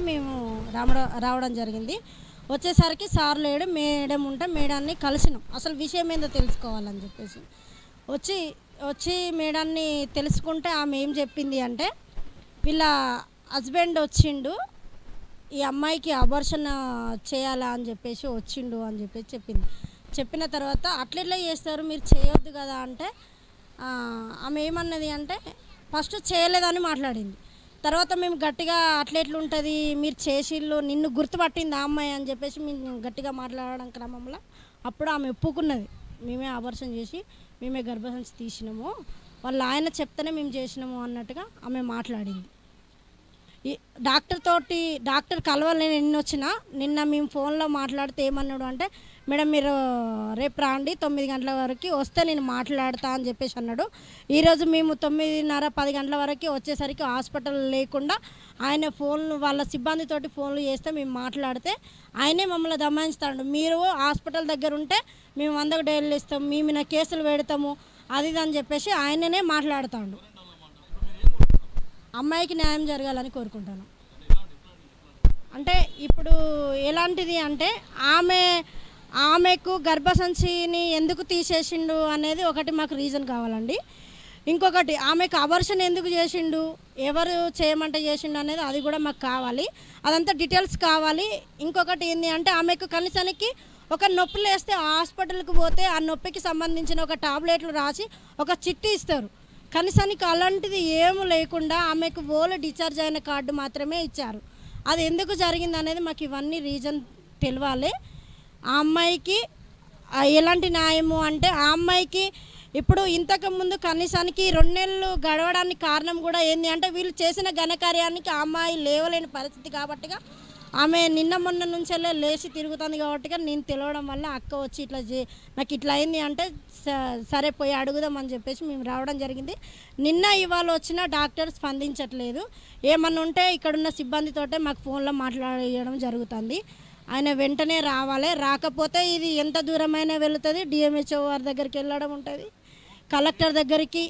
మేము రావడం జరిగింది. వచ్చేసరికి సార్ లేడు, మేడం ఉంటే మేడాన్ని కలిసినాం. అసలు విషయం ఏందో తెలుసుకోవాలని చెప్పేసి వచ్చి వచ్చి మేడాన్ని తెలుసుకుంటే ఆమె ఏం చెప్పింది అంటే, వీళ్ళ హస్బెండ్ వచ్చిండు, ఈ అమ్మాయికి అబార్షన్ చేయాలా అని చెప్పేసి వచ్చిండు అని చెప్పేసి చెప్పింది. చెప్పిన తర్వాత అట్లెట్లా చేస్తారు, మీరు చేయొద్దు కదా అంటే ఆమె ఏమన్నది అంటే ఫస్ట్ చేయలేదని మాట్లాడింది. తర్వాత మేము గట్టిగా అట్లెట్లుంటుంది, మీరు చేసిళ్ళు, నిన్ను గుర్తుపట్టింది ఆ అమ్మాయి అని చెప్పేసి మేము గట్టిగా మాట్లాడడం క్రమంలో అప్పుడు ఆమె ఒప్పుకున్నది. మేమే అబార్షన్ చేసి మేమే గర్భసంచి తీసినాము, వాళ్ళ ఆయన చెప్తేనే మేము చేసినాము అన్నట్టుగా ఆమె మాట్లాడింది. ఈ డాక్టర్ కలవాలని నిన్నొచ్చినా, నిన్న మేము ఫోన్లో మాట్లాడితే ఏమన్నాడు అంటే, మేడం మీరు రేపు రాండి 9 గంటల వరకు వస్తే నేను మాట్లాడతా అని చెప్పేసి అన్నాడు. ఈరోజు మేము 9:30 10 గంటల వరకు వచ్చేసరికి హాస్పిటల్ లేకుండా ఆయన ఫోన్లు వాళ్ళ సిబ్బందితోటి ఫోన్లు చేస్తే మేము మాట్లాడితే ఆయనే మమ్మల్ని దమాయిస్తాడు. మీరు హాస్పిటల్ దగ్గర ఉంటే మేము 100కు డైల్ ఇస్తాం, మేము మీద కేసులు పెడతాము, అది అని చెప్పేసి ఆయననే మాట్లాడుతాడు. అమ్మాయికి న్యాయం జరగాలని కోరుకుంటాను. అంటే ఇప్పుడు ఎలాంటిది అంటే ఆమెకు గర్భసంచిని ఎందుకు తీసేసిండు అనేది ఒకటి మాకు రీజన్ కావాలండి. ఇంకొకటి ఆమెకు అబార్షన్ ఎందుకు చేసిండు, ఎవరు చేయమంటే చేసిండు అనేది అది కూడా మాకు కావాలి. అదంతా డీటెయిల్స్ కావాలి. ఇంకొకటి ఏంటి అంటే ఆమెకు కనీసానికి ఒక నొప్పి లేస్తే హాస్పిటల్కి పోతే ఆ నొప్పికి సంబంధించిన ఒక టాబ్లెట్లు రాసి ఒక చిట్టి ఇస్తారు. కనీసానికి అలాంటిది ఏమీ లేకుండా ఆమెకు ఓన్లీ డిశ్చార్జ్ అయిన కార్డు మాత్రమే ఇచ్చారు. అది ఎందుకు జరిగింది అనేది మాకు ఇవన్నీ రీజన్ తెలియాలి. ఆ అమ్మాయికి ఎలాంటి న్యాయము అంటే, ఆ అమ్మాయికి ఇప్పుడు ఇంతకుముందు కనీసానికి 2 నెలలు గడవడానికి కారణం కూడా ఏంటి అంటే, వీళ్ళు చేసిన ఘనకార్యానికి ఆ అమ్మాయి లేవలేని పరిస్థితి కాబట్టిగా ఆమె నిన్న మొన్న నుంచెల్లే లేచి తిరుగుతుంది కాబట్టిగా నేను తెలియడం వల్ల అక్క వచ్చి నాకు ఇట్లా అయింది అంటే సరే పోయి అడుగుదామని చెప్పేసి మేము రావడం జరిగింది. నిన్న ఇవాళ వచ్చిన డాక్టర్ స్పందించట్లేదు. ఏమన్నా ఉంటే ఇక్కడున్న సిబ్బందితోటే మాకు ఫోన్లో మాట్లాడడం జరుగుతుంది. ఆయన వెంటనే రావాలి. రాకపోతే ఇది ఎంత దూరమైనా వెళుతుంది, డిఎంహెచ్ఓ వారి దగ్గరికి వెళ్ళడం ఉంటుంది, కలెక్టర్ దగ్గరికి